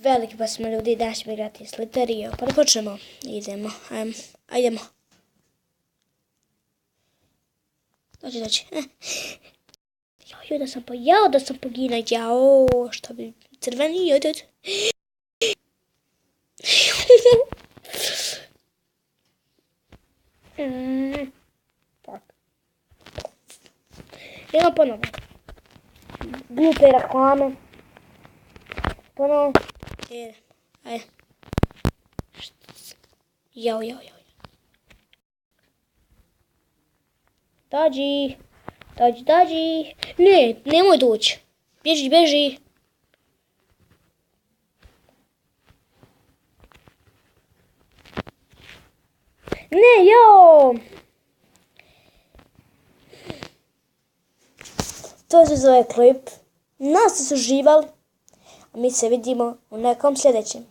Veliki pa smo ljudi, danas ćemo igrati Slither.io. Pa da počnemo. Idemo. Ajdemo. Dođi. Jao, da sam pogina. Jao, što bi crveni jodot. Fuck. Idemo ponovo. Glupe reklame. Ponovo. Ajde. Jao. Dođi. Ne, nemoj doći. Bježi. Ne, jao. To se zove klip. Nas su uživali. A mi se vidimo u nekom sljedećem.